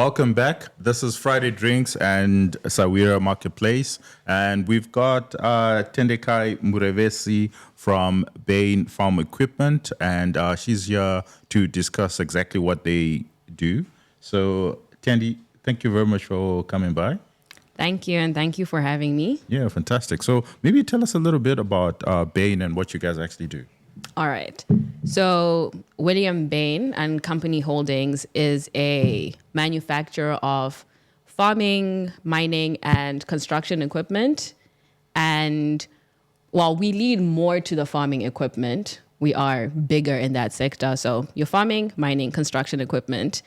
Welcome back. This is Friday Drinks and Sawira Marketplace. And we've got Tendekai Murevesi from Bain Farm Equipment. And she's here to discuss exactly what they do. So, Tendi, thank you very much for coming by. Thank you, and thank you for having me. Yeah, fantastic. So maybe tell us a little bit about Bain and what you guys actually do. All right. So William Bain and Company Holdings is a manufacturer of farming, mining, and construction equipment. And while we lead more to the farming equipment, we are bigger in that sector. So your farming, mining, construction equipment.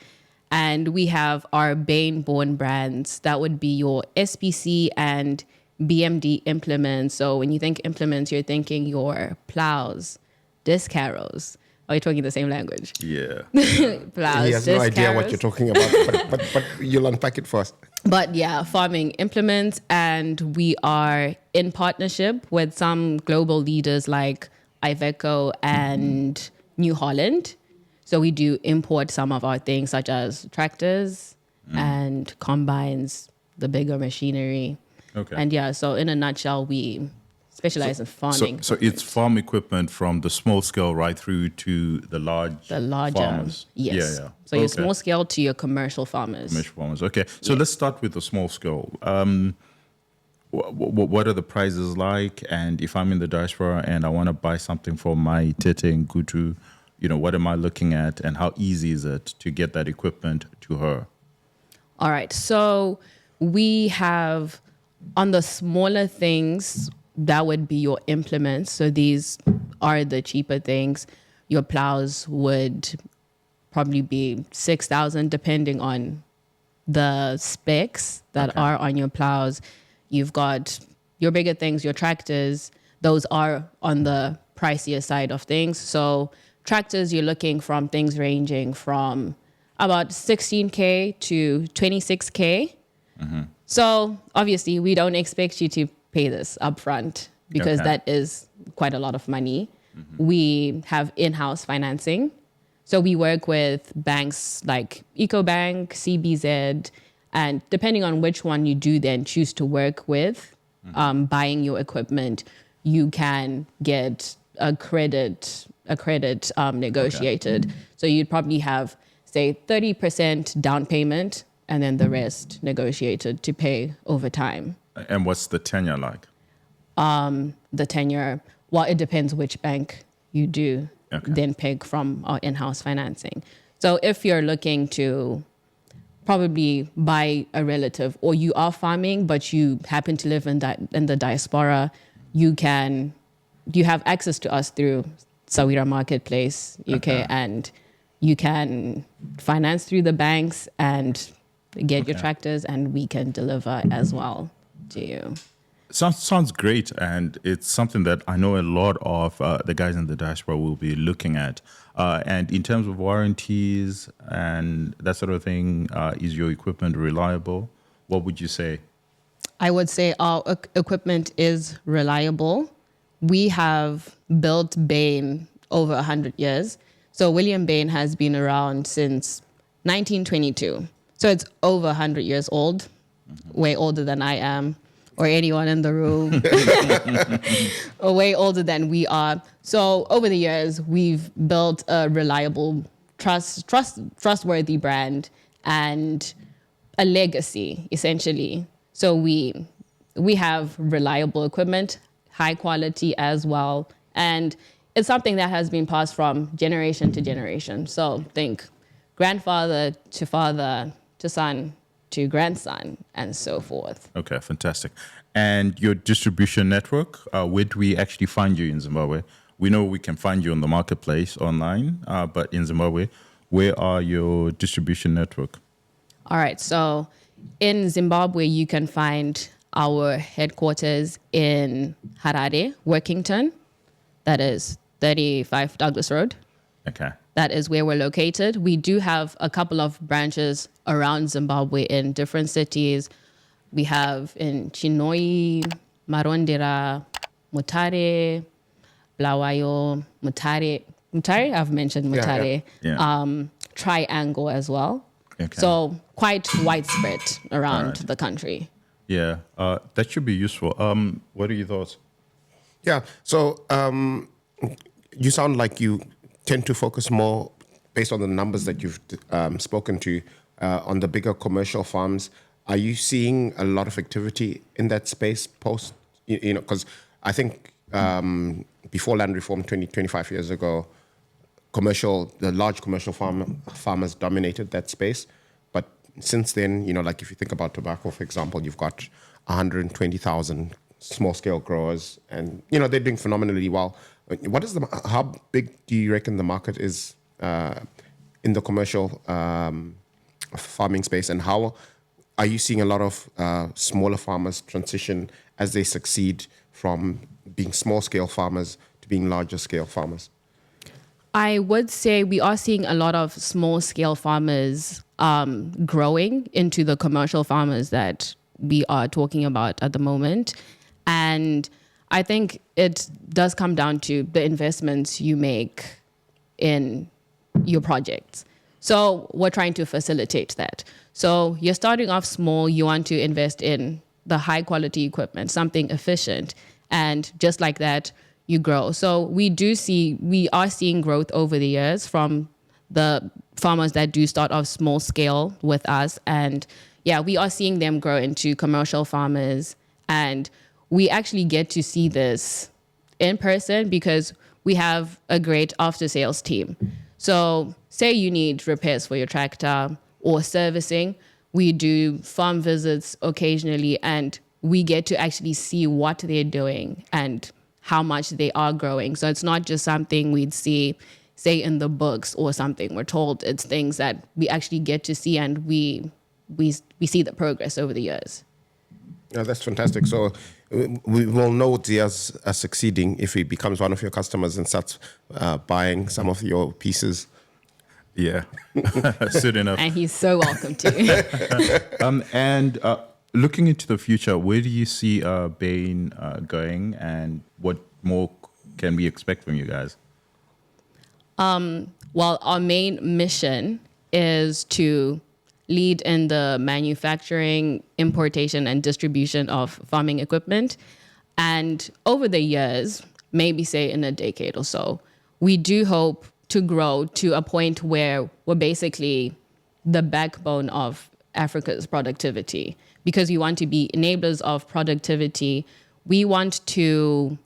And we have our Bain-born brands. That would be your SPC and BMD implements. So when you think implements, you're thinking your plows, disc harrows. Are you talking the same language? Yeah. Plows, he has no idea harrows. what you're talking about, but you'll unpack it first. But yeah, farming implements. And we are in partnership with some global leaders like Iveco and New Holland. So we do import some of our things such as tractors and combines, the bigger machinery. Okay. And yeah, so in a nutshell, we specialize in farming. So it's farm equipment from the small scale right through to the larger farmers. Yes. Yeah. So your small scale to your commercial farmers. Commercial farmers. Okay. So let's start with the small scale. What are the prices like? And if I'm in the diaspora and I want to buy something for my tete and gutu, what am I looking at and how easy is it to get that equipment to her? All right. So we have on the smaller things, that would be your implements. So these are the cheaper things. Your plows would probably be 6,000 depending on the specs that are on your plows. You've got your bigger things, your tractors. Those are on the pricier side of things. So tractors, you're looking from things ranging from about 16K to 26K. Mm-hmm. So obviously we don't expect you to pay this upfront because that is quite a lot of money. Mm-hmm. We have in-house financing. So we work with banks like EcoBank, CBZ, and depending on which one you do then choose to work with, buying your equipment, you can get a credit negotiated. Okay. So you'd probably have, say, 30% down payment and then the rest negotiated to pay over time. And what's the tenure like? The tenure, well, it depends which bank you do then pick from our in-house financing. So if you're looking to probably buy a relative or you are farming, but you happen to live in the diaspora, you have access to us through Sawira Marketplace UK and you can finance through the banks and get your tractors and we can deliver as well to you. Sounds great, and it's something that I know a lot of the guys in the diaspora will be looking at. And in terms of warranties and that sort of thing, is your equipment reliable? What would you say? I would say our equipment is reliable. We have built Bane over 100 years. So William Bain has been around since 1922. So it's over 100 years old, way older than I am or anyone in the room, or way older than we are. So over the years, we've built a reliable, trustworthy brand and a legacy, essentially. So we have reliable equipment, high quality as well. And it's something that has been passed from generation to generation. So think grandfather to father to son to grandson and so forth. Okay, fantastic. And your distribution network, where do we actually find you in Zimbabwe? We know we can find you on the marketplace online, but in Zimbabwe, where are your distribution network? All right, so in Zimbabwe, you can find our headquarters in Harare, Workington. That is 35 Douglas Road. Okay. That is where we're located. We do have a couple of branches around Zimbabwe in different cities. We have in Chinoi, Marondera, Mutare, Blawayo, Mutare. I've mentioned Mutare. Yeah. Triangle as well. Okay. So quite widespread around Alright. the country. Yeah, that should be useful. What are your thoughts? Yeah. So you sound like you tend to focus more based on the numbers that you've spoken to on the bigger commercial farms. Are you seeing a lot of activity in that space post, because I think before land reform 25 years ago, the large commercial farmers dominated that space. But since then, like if you think about tobacco, for example, you've got 120,000 small scale growers and, they're doing phenomenally well. How big do you reckon the market is in the commercial farming space, and how are you seeing a lot of smaller farmers transition as they succeed from being small scale farmers to being larger scale farmers? I would say we are seeing a lot of small scale farmers growing into the commercial farmers that we are talking about at the moment. And I think it does come down to the investments you make in your projects. So we're trying to facilitate that. So you're starting off small, you want to invest in the high quality equipment, something efficient. And just like that, you grow. So we are seeing growth over the years from the farmers that do start off small scale with us. And yeah, we are seeing them grow into commercial farmers. And we actually get to see this in person because we have a great after sales team. So say you need repairs for your tractor or servicing, we do farm visits occasionally and we get to actually see what they're doing and how much they are growing. So it's not just something we'd see, say, in the books or something. We're told it's things that we actually get to see, and we see the progress over the years. Yeah, that's fantastic. So we will know Zia's succeeding if he becomes one of your customers and starts buying some of your pieces. Yeah, soon enough. And he's so welcome to. And looking into the future, where do you see Bain going, and what more can we expect from you guys? Well, our main mission is to lead in the manufacturing, importation, and distribution of farming equipment. And over the years, maybe say in a decade or so, we do hope to grow to a point where we're basically the backbone of Africa's productivity, because we want to be enablers of productivity. We want to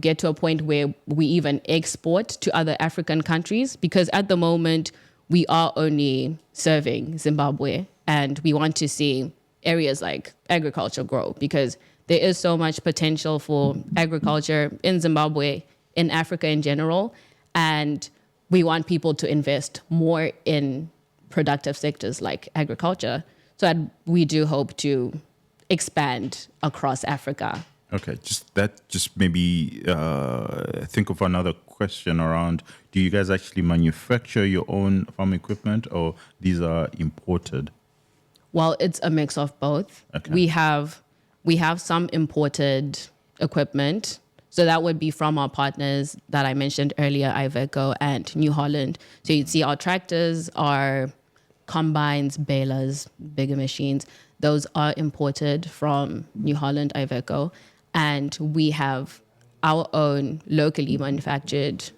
get to a point where we even export to other African countries, because at the moment we are only serving Zimbabwe, and we want to see areas like agriculture grow, because there is so much potential for agriculture in Zimbabwe, in Africa in general, and we want people to invest more in productive sectors like agriculture. So we do hope to expand across Africa. Okay, just maybe think of another question around, do you guys actually manufacture your own farm equipment, or these are imported? Well, it's a mix of both. Okay. We have some imported equipment. So that would be from our partners that I mentioned earlier, Iveco and New Holland. So you'd see our tractors, our combines, balers, bigger machines. Those are imported from New Holland, Iveco. And we have our own locally manufactured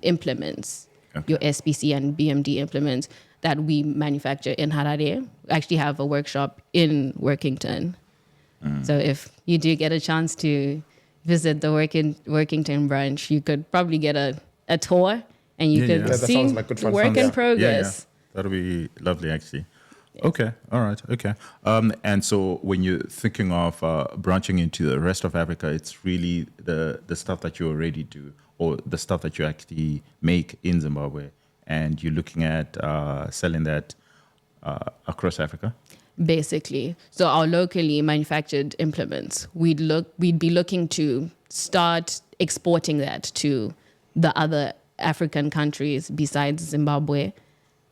implements, Okay. your SPC and BMD implements that we manufacture in Harare. We actually have a workshop in Workington. So if you do get a chance to visit the Workington branch, you could probably get a tour and you could that see sounds like good fun. work in Yeah. progress. That'll be lovely, actually. Okay, all right, okay. And so when you're thinking of branching into the rest of Africa, it's really the stuff that you already do, or the stuff that you actually make in Zimbabwe, and you're looking at selling that across Africa? Basically. So our locally manufactured implements, we'd be looking to start exporting that to the other African countries besides Zimbabwe.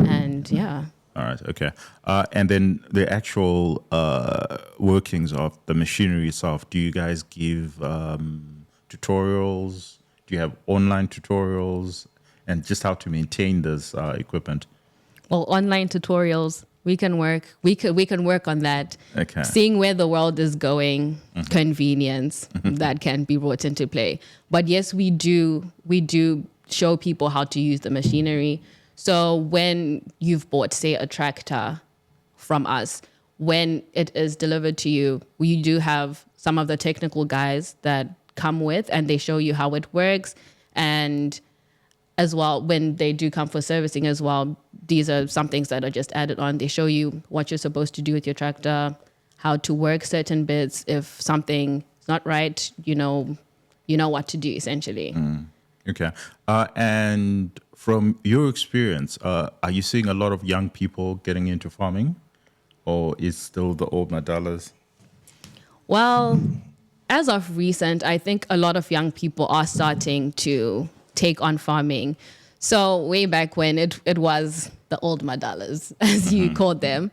And yeah. All right, okay. And then the actual workings of the machinery itself, do you guys give tutorials? Do you have online tutorials? And just how to maintain this equipment? Well, online tutorials, we can work on that. Okay. Seeing where the world is going, convenience that can be brought into play. But yes, we do show people how to use the machinery. So when you've bought, say, a tractor from us, when it is delivered to you, we do have some of the technical guys that come with, and they show you how it works. And as well, when they do come for servicing as well, these are some things that are just added on. They show you what you're supposed to do with your tractor, how to work certain bits. If something is not right, you know what to do, essentially. Okay. And from your experience, are you seeing a lot of young people getting into farming, or is still the old Madalas? Well, as of recent, I think a lot of young people are starting to take on farming. So way back when it was the old Madalas, as you called them.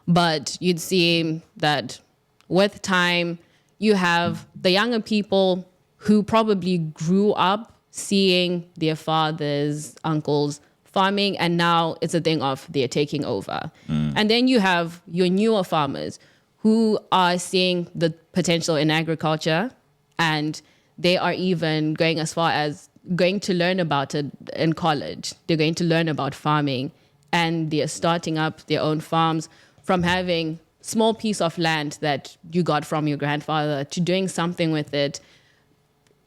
But you'd see that with time, you have the younger people who probably grew up seeing their fathers, uncles farming, and now it's a thing of they're taking over. And then you have your newer farmers who are seeing the potential in agriculture, and they are even going as far as going to learn about it in college. They're going to learn about farming, and they're starting up their own farms from having small piece of land that you got from your grandfather to doing something with it.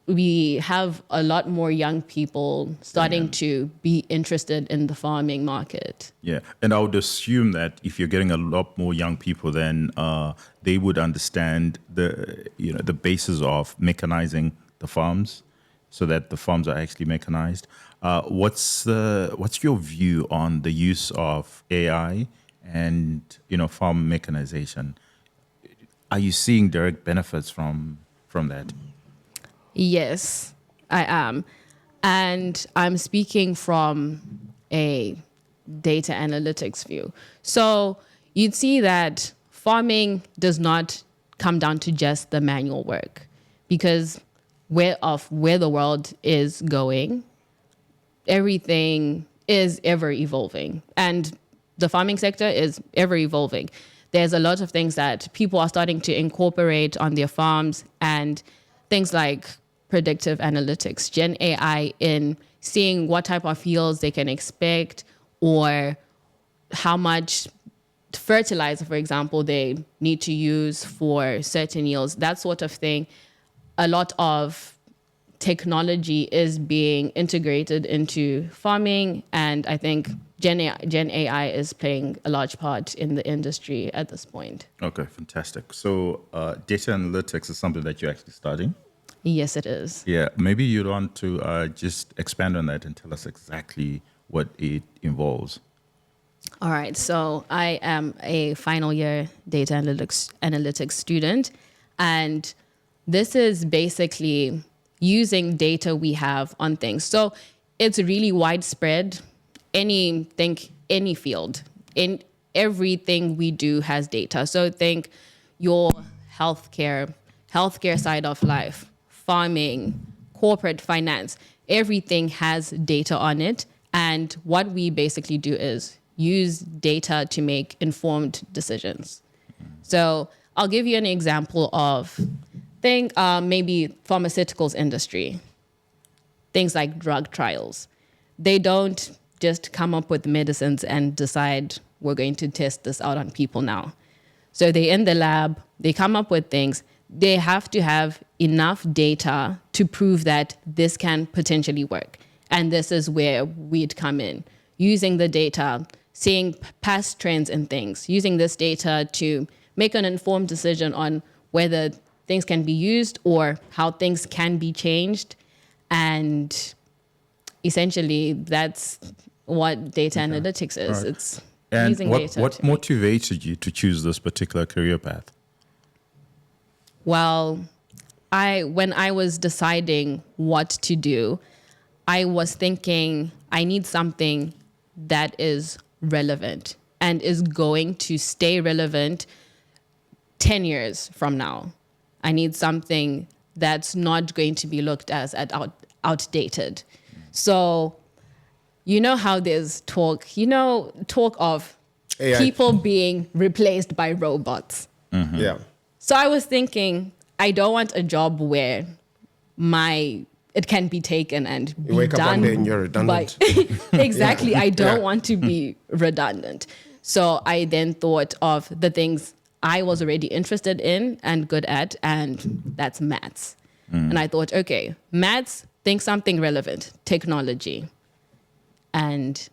We have a lot more young people starting to be interested in the farming market. Yeah, and I would assume that if you're getting a lot more young people, then they would understand the basis of mechanizing the farms, so that the farms are actually mechanized. What's your view on the use of AI and farm mechanization? Are you seeing direct benefits from that? Yes, I am. And I'm speaking from a data analytics view. So you'd see that farming does not come down to just the manual work, because where the world is going, everything is ever evolving. And the farming sector is ever evolving. There's a lot of things that people are starting to incorporate on their farms, and things like predictive analytics, Gen AI, in seeing what type of yields they can expect, or how much fertilizer, for example, they need to use for certain yields, that sort of thing. A lot of technology is being integrated into farming, and I think Gen AI is playing a large part in the industry at this point. Okay, fantastic. So data analytics is something that you're actually studying? Yes, it is. Yeah, maybe you'd want to just expand on that and tell us exactly what it involves. All right, so I am a final year data analytics student, and this is basically using data we have on things. So it's really widespread. Any field, in everything we do has data. So think your healthcare side of life, farming, corporate finance, everything has data on it. And what we basically do is use data to make informed decisions. So I'll give you an example of maybe pharmaceuticals industry, things like drug trials. They don't just come up with medicines and decide we're going to test this out on people now. So they're in the lab, they come up with things. They have to have enough data to prove that this can potentially work. And this is where we'd come in, using the data, seeing past trends and things, using this data to make an informed decision on whether things can be used or how things can be changed. And essentially, that's what data analytics is. Right. It's using data. What motivated you to choose this particular career path? Well, when I was deciding what to do, I was thinking I need something that is relevant and is going to stay relevant 10 years from now. I need something that's not going to be looked at as outdated. So, you know how there's talk of AI. people being replaced by robots. Yeah. So I was thinking, I don't want a job where it can be taken and be You wake done up one day and you're redundant. Exactly. I don't Yeah. want to be redundant. So I then thought of the things I was already interested in and good at, and that's maths. And I thought, okay, maths, think something relevant, technology. And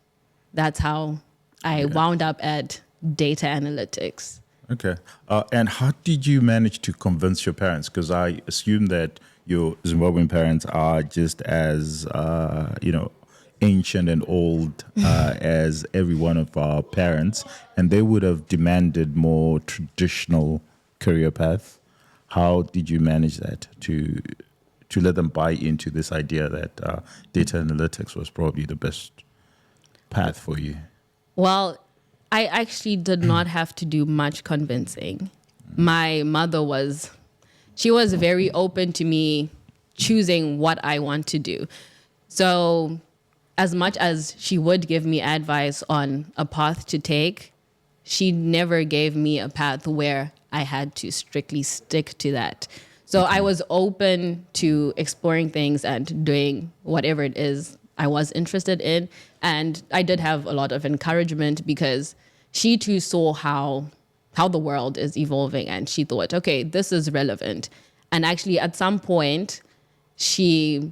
that's how I wound up at data analytics. Okay. And how did you manage to convince your parents? Because I assume that your Zimbabwean parents are just as, ancient and old as every one of our parents, and they would have demanded more traditional career path. How did you manage that to let them buy into this idea that data analytics was probably the best path for you? Well, I actually did not have to do much convincing. My mother was very open to me choosing what I want to do. So as much as she would give me advice on a path to take, she never gave me a path where I had to strictly stick to that. So I was open to exploring things and doing whatever it is I was interested in. And I did have a lot of encouragement because she too saw how the world is evolving, and she thought, okay, this is relevant. And actually at some point, she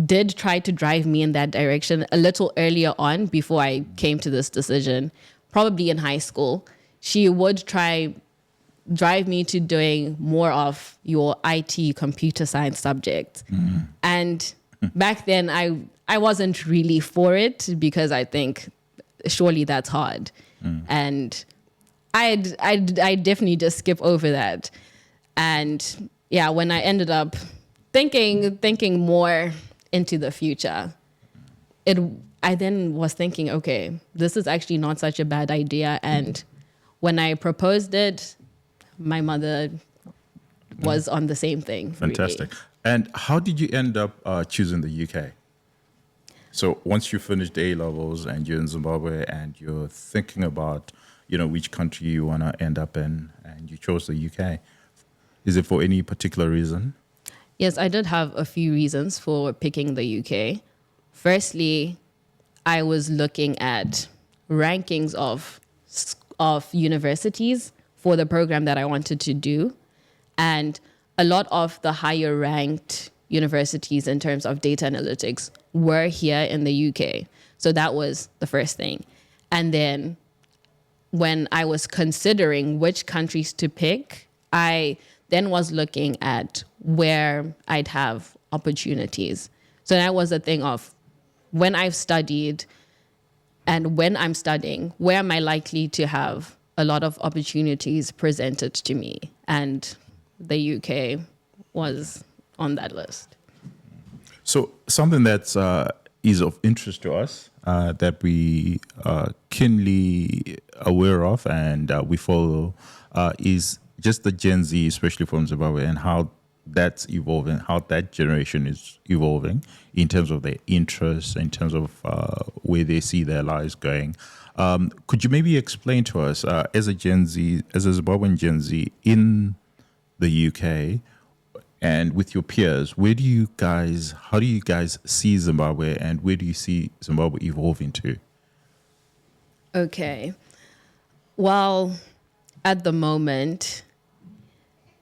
did try to drive me in that direction a little earlier on before I came to this decision, probably in high school. She would drive me to doing more of your IT computer science subjects. And back then I wasn't really for it because I think surely that's hard. And I definitely just skip over that. And yeah, when I ended up thinking more into the future, I then was thinking, okay, this is actually not such a bad idea. And when I proposed it, my mother was on the same thing. Fantastic. Really. And how did you end up choosing the UK? So once you finished A levels and you're in Zimbabwe and you're thinking about, which country you want to end up in, and you chose the UK, is it for any particular reason? Yes, I did have a few reasons for picking the UK. Firstly, I was looking at rankings of universities for the program that I wanted to do. And a lot of the higher ranked universities in terms of data analytics were here in the UK. So that was the first thing. And then when I was considering which countries to pick, I then was looking at where I'd have opportunities. So that was a thing of when I've studied and when I'm studying, where am I likely to have a lot of opportunities presented to me? And the UK was on that list. So something that's is of interest to us that we are keenly aware of and we follow is just the Gen Z, especially from Zimbabwe, and how that's evolving, how that generation is evolving in terms of their interests, in terms of where they see their lives going. Could you maybe explain to us, as a Gen Z, as a Zimbabwean Gen Z in the UK, and with your peers, how do you guys see Zimbabwe, and where do you see Zimbabwe evolving to? Okay. Well, at the moment,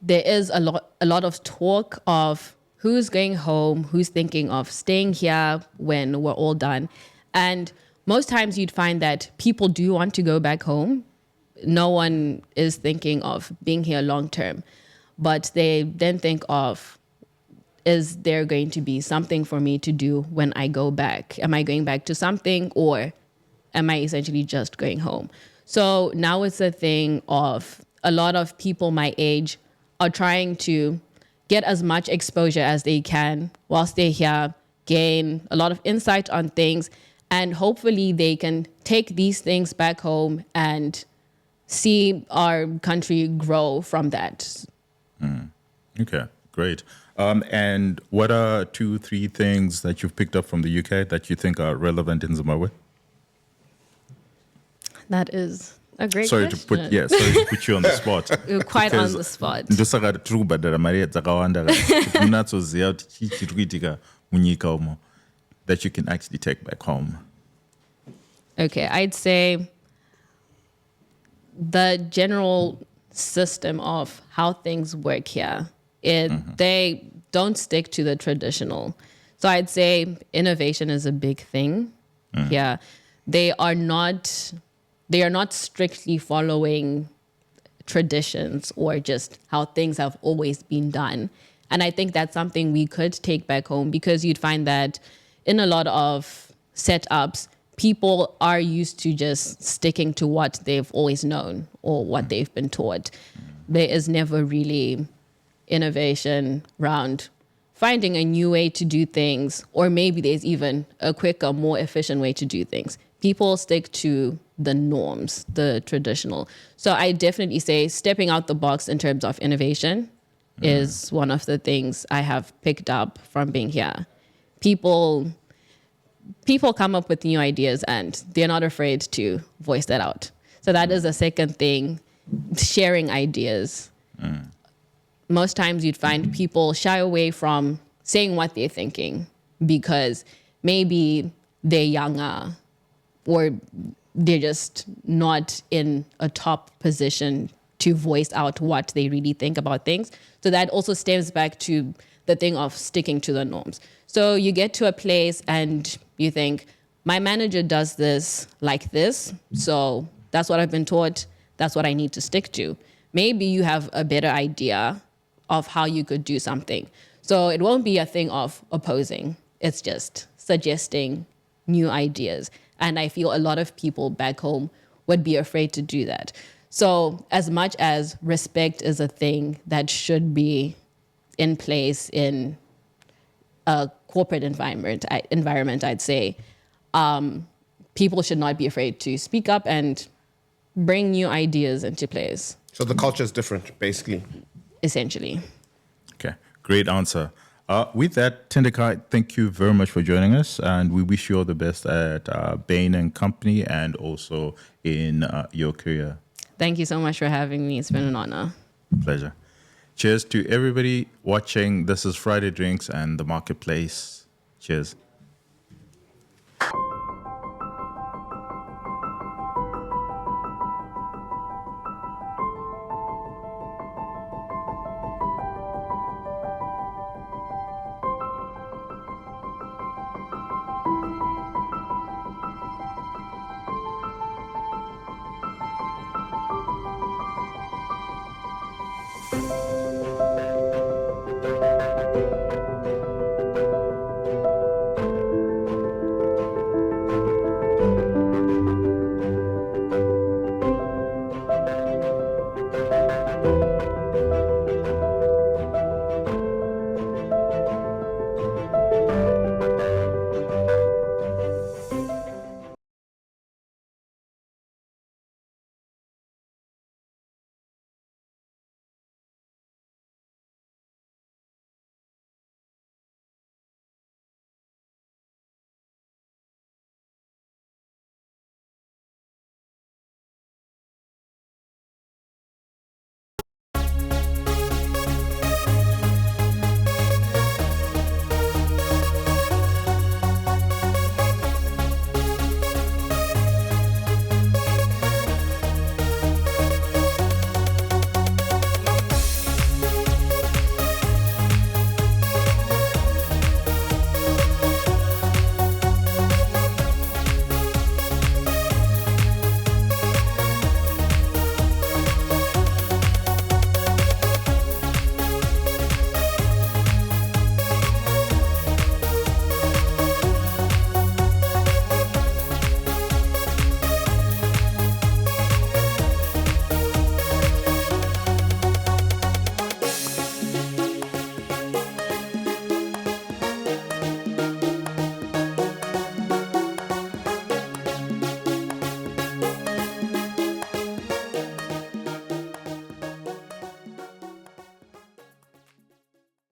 there is a lot of talk of who's going home, who's thinking of staying here when we're all done. And most times you'd find that people do want to go back home. No one is thinking of being here long term. But they then think of, is there going to be something for me to do when I go back? Am I going back to something, or am I essentially just going home? So now it's a thing of a lot of people my age are trying to get as much exposure as they can whilst they're here, gain a lot of insight on things, and hopefully they can take these things back home and see our country grow from that. Okay, great. And what are 2-3 things that you've picked up from the UK that you think are relevant in Zimbabwe? That is a great Sorry question. to put you on the spot. You're quite on Because the spot. ndosaka tiri kubhadhara mari dzakawanda kuti munatsoziva kuti chii chiri kuitika munyika umo that you can actually take back home. Okay, I'd say the general system of how things work here, they don't stick to the traditional. So I'd say innovation is a big thing here. They are not strictly following traditions or just how things have always been done. And I think that's something we could take back home, because you'd find that in a lot of setups, people are used to just sticking to what they've always known or what they've been taught. There is never really innovation around finding a new way to do things, or maybe there's even a quicker, more efficient way to do things. People stick to the norms, the traditional. So I definitely say stepping out the box in terms of innovation is one of the things I have picked up from being here. People come up with new ideas and they're not afraid to voice that out. So that is the second thing, sharing ideas. Most times you'd find people shy away from saying what they're thinking because maybe they're younger or they're just not in a top position to voice out what they really think about things. So that also stems back to the thing of sticking to the norms. So you get to a place and you think, my manager does this like this, so that's what I've been taught, that's what I need to stick to. Maybe you have a better idea of how you could do something. So it won't be a thing of opposing, it's just suggesting new ideas. And I feel a lot of people back home would be afraid to do that. So as much as respect is a thing that should be in place in a corporate environment, I'd say, people should not be afraid to speak up and bring new ideas into place. So the culture is different, basically. Essentially. Okay, great answer. With that, Tendekai, thank you very much for joining us, and we wish you all the best at Bain and Company and also in your career. Thank you so much for having me. It's been an honor. Pleasure. Cheers to everybody watching. This is Friday Drinks and the Marketplace. Cheers.